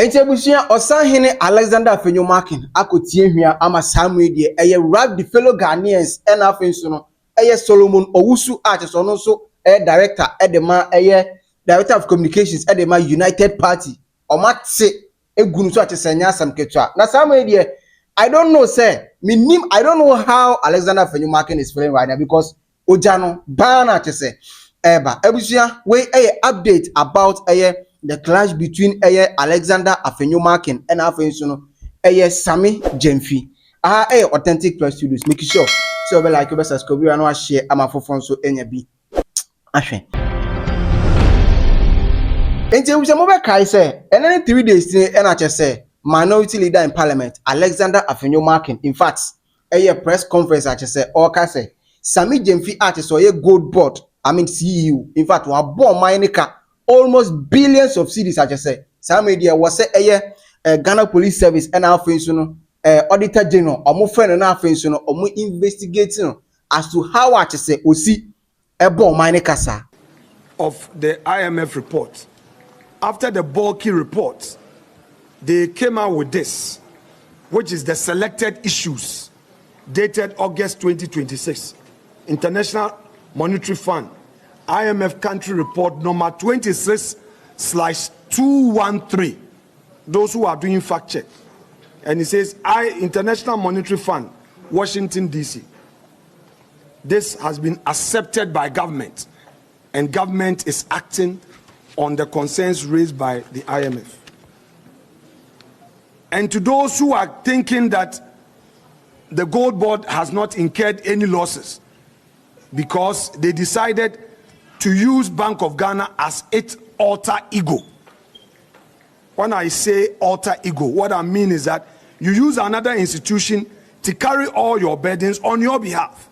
Entebusia Osanhene Alexander Afenyo Markin akotie hwia ama Samuel de Ralf the fellow Ghanaians and Afenyo no Solomon Owusu artist no so director edema director of communications edema United Party omate egunu so atesanya asam ketwa na Samuel de I don't know I don't know how Alexander Afenyo Markin is feeling right now because ojano bana atese eba ebusia we update about the clash between Alexander Afenyo Markin and Afenyo no Sami Jemfi. Authentic Plus Studios. Make sure so be like, subscribe, and share. I'm a phone so any be. Ashe. Until we say kai say, and then 3 days and I just say minority leader in parliament Alexander Afenyo Markin. In fact, press conference I just say all say Sami Jemfi artist or gold board. I mean CEO. In fact, we are born mining almost billions of cedis, I just say. Some media was Ghana Police Service and our friends, Auditor General, or more friend and our friends, or more investigating as to how I just say, we see a bomb mining casa of the IMF report. After the bulky report, they came out with this, which is the selected issues dated August 2026. International Monetary Fund. IMF country report number 26/213. Those who are doing fact check. And it says, International Monetary Fund, Washington, D.C. This has been accepted by government. And government is acting on the concerns raised by the IMF. And to those who are thinking that the gold board has not incurred any losses because they decided to use Bank of Ghana as its alter ego. When I say alter ego, what I mean is that you use another institution to carry all your burdens on your behalf.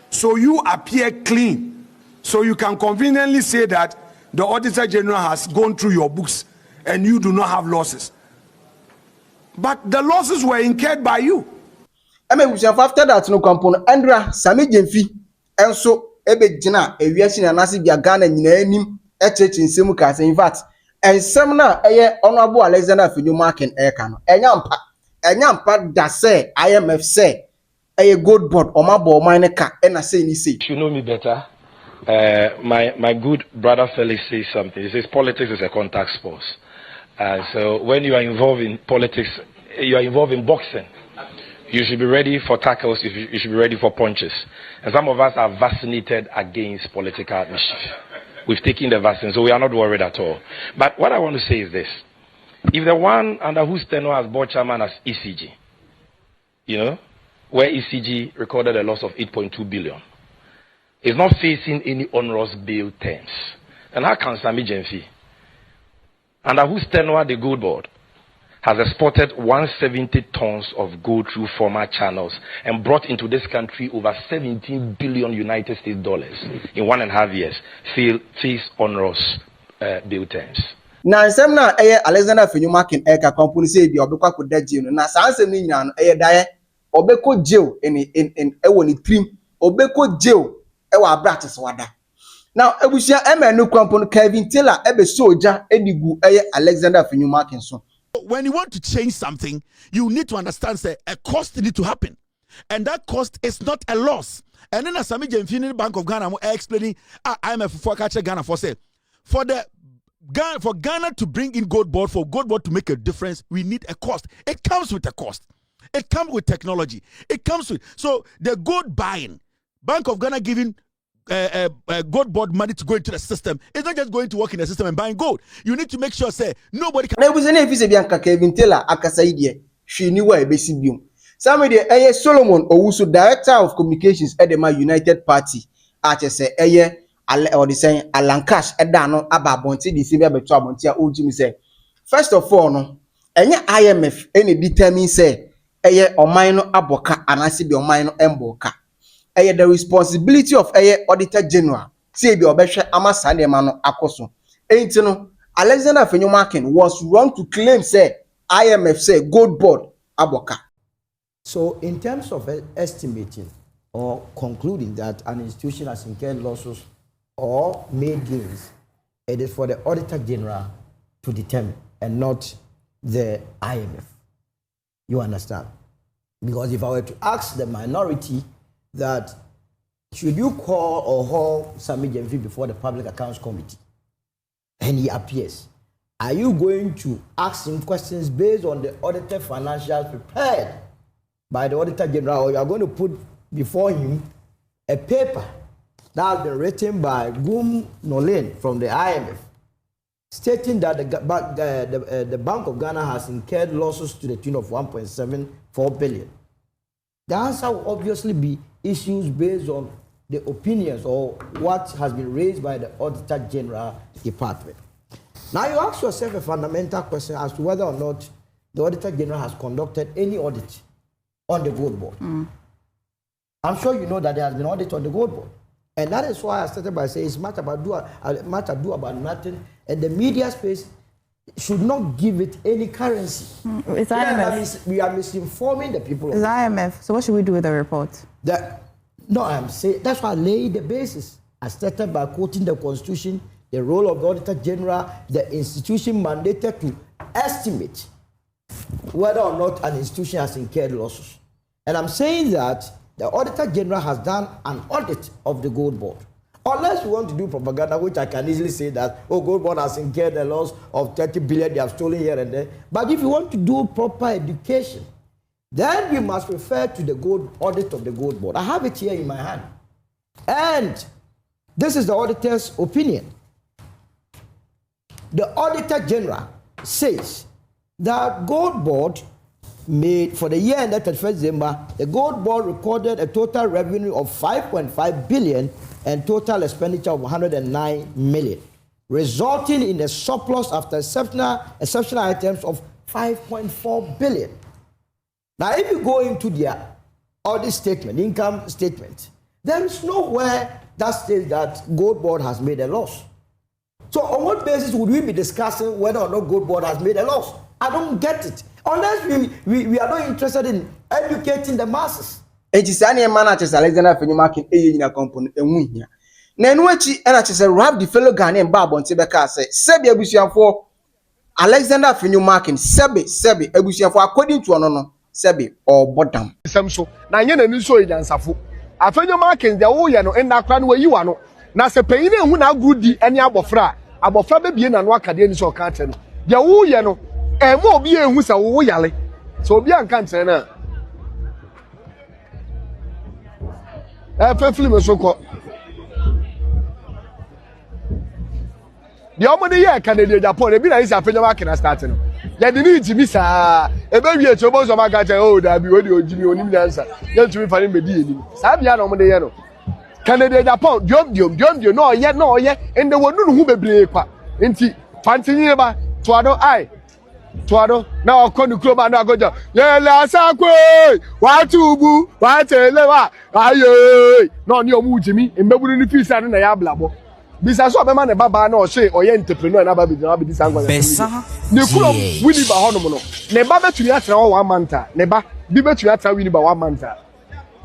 So you appear clean. So you can conveniently say that the Auditor General has gone through your books and you do not have losses. But the losses were incurred by you. After that, no component, Andra, Sami Jemfi, and so Ebejina, a reaction and Nasi Ghana in name, church in Simukas. In fact, and seminar, Honorable Alexander Afenyo Markin, and Yampa, that say, IMF say, a good board, or my boy, mine, and I say, you know me better. My good brother Felix says something. He says politics is a contact sport. So when you are involved in politics, you are involved in boxing. You should be ready for tackles, you should be ready for punches. And some of us are vaccinated against political mischief. We've taken the vaccine, so we are not worried at all. But what I want to say is this. If the one under whose tenure has bought chairman as ECG, where ECG recorded a loss of 8.2 billion, is not facing any onerous bail terms, then how can Sami Jemfi, under whose tenure the gold board has exported 170 tons of gold through former channels and brought into this country over 17 billion United States dollars in 1.5 years, face onerous bail terms? Now, some now, Alexander Afenyo Markin, company say, be obekwa ko da jail. Na sanse ni nyina no, dae, obeko jail in ewoni trim, obeko jail, ewa abratis wada. Now, ebusia emenu company Kevin Taylor, ebe soja, edigu, Alexander Afenyo Markin so. When you want to change something, you need to understand that a cost need to happen. And that cost is not a loss. And then as Sami Jemfi Bank of Ghana explaining IMF for catch Ghana for say for Ghana to bring in gold board, for gold board to make a difference, we need a cost. It comes with a cost. It comes with technology. It comes with so the gold buying, Bank of Ghana giving gold board money to go into the system. It's not just going to work in the system and buying gold. You need to make sure say nobody can. There was an effice Bianca Kevin Taylor Akasaidie. She knew where Besibium. Somebody Solomon Owusu, director of communications at the United Party. Say or the saying Alancash Edano Ababonti the Sibia Betrabontia Ujim say. First of all, no, any IMF any determine say or minor aboka and I see the minor emboka. The responsibility of Auditor General say be obesha amasane mano akoso. Ain't no Alexander Afenyo Markin was wrong to claim say IMF say gold board aboka. So in terms of estimating or concluding that an institution has incurred losses or made gains, it is for the Auditor General to determine and not the IMF. You understand? Because if I were to ask the minority that should you call or haul Sami Jemfi before the Public Accounts Committee and he appears, are you going to ask him questions based on the audited financials prepared by the Auditor General, or you are going to put before him a paper that has been written by Gum Nolin from the IMF stating that the Bank of Ghana has incurred losses to the tune of 1.74 billion? The answer will obviously be issues based on the opinions or what has been raised by the Auditor General Department. Now you ask yourself a fundamental question as to whether or not the Auditor General has conducted any audit on the Gold Board. I'm sure you know that there has been audit on the Gold Board. And that is why I started by saying it's much ado about nothing, and the media space should not give it any currency. It's IMF. We are misinforming the people. It's IMF. So what should we do with the report? No, I'm saying that's why I laid the basis. I started by quoting the Constitution, the role of the Auditor General, the institution mandated to estimate whether or not an institution has incurred losses. And I'm saying that the Auditor General has done an audit of the Gold Board. Unless you want to do propaganda, which I can easily say that, oh, Gold Board has incurred a loss of 30 billion, they have stolen here and there. But if you want to do proper education, then you must refer to the audit of the Gold Board. I have it here in my hand. And this is the auditor's opinion. The Auditor General says that Gold Board made for the year ended 31st December, the Gold Board recorded a total revenue of 5.5 billion and total expenditure of 109 million, resulting in a surplus after exceptional items of 5.4 billion. Now, if you go into their audit statement, income statement, there is nowhere that says that Gold Board has made a loss. So on what basis would we be discussing whether or not Gold Board has made a loss? I don't get it. Unless we are not interested in educating the masses. Ejisani emana chese Alexander Afenyo Markin nyina company enwu hia. Na enu echi na chese Ralf the fellow Ghanaian ba abonte beka say sebi abusuafo Alexander Afenyo Markin sebi abusuafo according to ono sebi obodam. So na nye na ni so yansafo. Afenyo Markin de wo ye no na kra no wayi wa no. Na se peyin ehu na agudi eni abofra be bie na no akade ni so ka tene. De wo ye no emo obi ehu se wo yale. So obi anka ntene na. Film so ko. The omode ye Canada Japan e bi na isi Afenyo Markin start no. Ye de ni jimi sa e be wie to bo so maka che o da bi o de ojimi onim nyansa. Ye ntumi fa ni medi enim. Sa bia na omode ye no. Canada Japan diom no ye ende wonu no hu bebre kwa. Enti fantinyi ba toado ai Tuado na okonu kroba na agoja ye la sakwe wa tubu wa telewa aye no ni omu jimi mbeburu ni fisa na ya blabo bisa so be ma ne baba na o se oye entrepreneur na baba bi na bi sangwa ne kuro wini ba honom no ne ba betumi atena wo 1 month ne ba bi betumi atena wini ba 1 month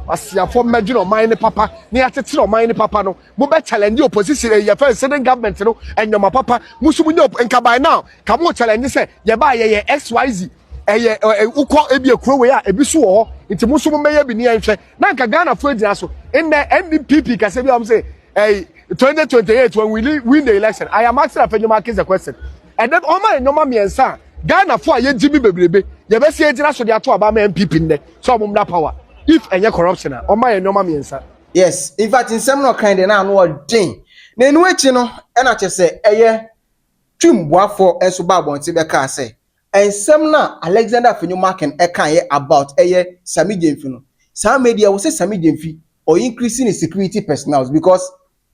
asiafo meju no man ne papa ne atete no man ne papa no mo be challenge opposition ye fa sitting government no enyoma papa musumu nyo nka by now ka mo challenge say ye ba ye XYZ ye ukọ ebi ekuro we a ebi so wo nti musumu meye bi ne enhwe na nka Ghana fo agina so in the NDPP ka se bi am say 2028 when we win the election. I am asking Afenyo Markin the question and then oma enyoma miensa Ghana fo aye jimi bebrebe ye be se agina so de ato aba ma MPP nne so omum na power if any corruption or my normal miensa. Yes, in fact in some no kind na no den na enu echi no e na che se eye twimboafo enso ba abonte be ka se ensem na Alexander Afenyo Markin e kan ye about eye Sami Jemfi no some media will say Sami Jemfi or increasing the security personnel because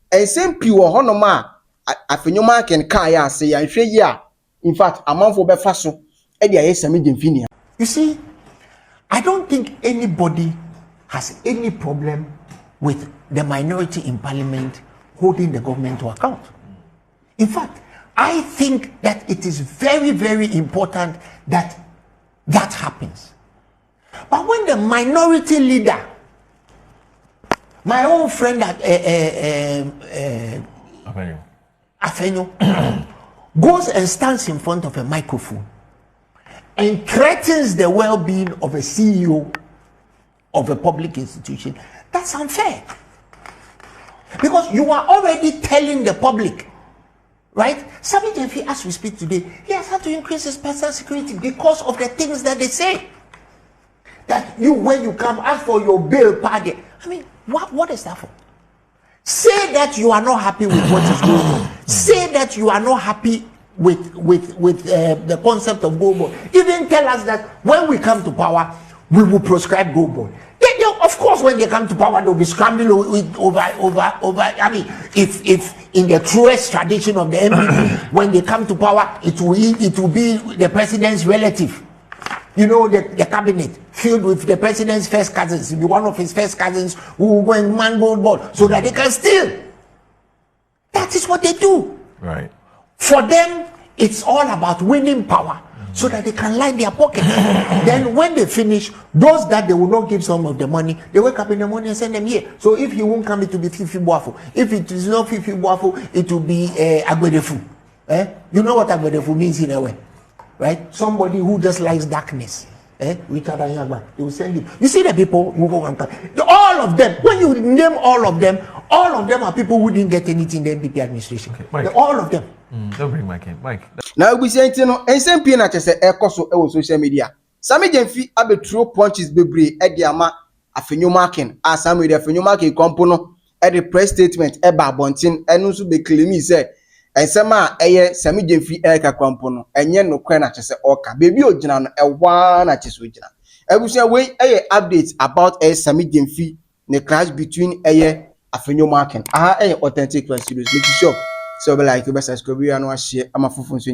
ensem pi wo hono ma Afenyo Markin kan ya se ya hwe ye a in fact amanfo be fa so e dia ye Sami Jemfi ni. You see, I don't think anybody has any problem with the minority in parliament holding the government to account. In fact, I think that it is very, very important that that happens. But when the minority leader, my own friend Afenyo, goes and stands in front of a microphone and threatens the well-being of a CEO of a public institution, that's unfair. Because you are already telling the public, right? Sammy Jemfi, as we speak today, he has had to increase his personal security because of the things that they say. That you, when you come, ask for your bail party. I mean, what is that for? Say that you are not happy with what is going on. Say that you are not happy with the concept of gold bond. Even tell us that when we come to power, we will prescribe gold bond. Of course, when they come to power, they'll be scrambling over. I mean, if in the truest tradition of the MPP, when they come to power, it will be the president's relative. You know, the cabinet filled with the president's first cousins. It will be one of his first cousins who will go and man gold bond so that they can steal. That is what they do. Right. For them, it's all about winning power so that they can line their pocket. Then when they finish, those that they will not give some of the money, they wake up in the morning and send them here. So if he won't come, it will be Fifi Boafo. If it is not Fifi Boafo, it will be Agbedefu. You know what Agbedefu means in a way, right? Somebody who just likes darkness. Richard Anyagba, they will send him. You see the people who go and come. All of them, when you name all of them are people who didn't get anything in the NPP administration. Okay, all of them. Don't bring Mike in. Mike. Now we say no, SMP na chese ekoso e wo social media. Sammy Jemfi abetro punches bebre e de ama Afenyo Markin. Asam de Afenyo Markin kompo no e de press statement e ba bontin enu so be claim say ensema eye Sammy Jemfi e ka kompo no enye no kwen na chese oka. Baby ogina no e wa na chese ogina. Ebusia we eye updates about Sammy Jemfi the clash between Afenyo Markin. Authentic studios. Make sure so be like you best subscribe and share. I'm a full phone so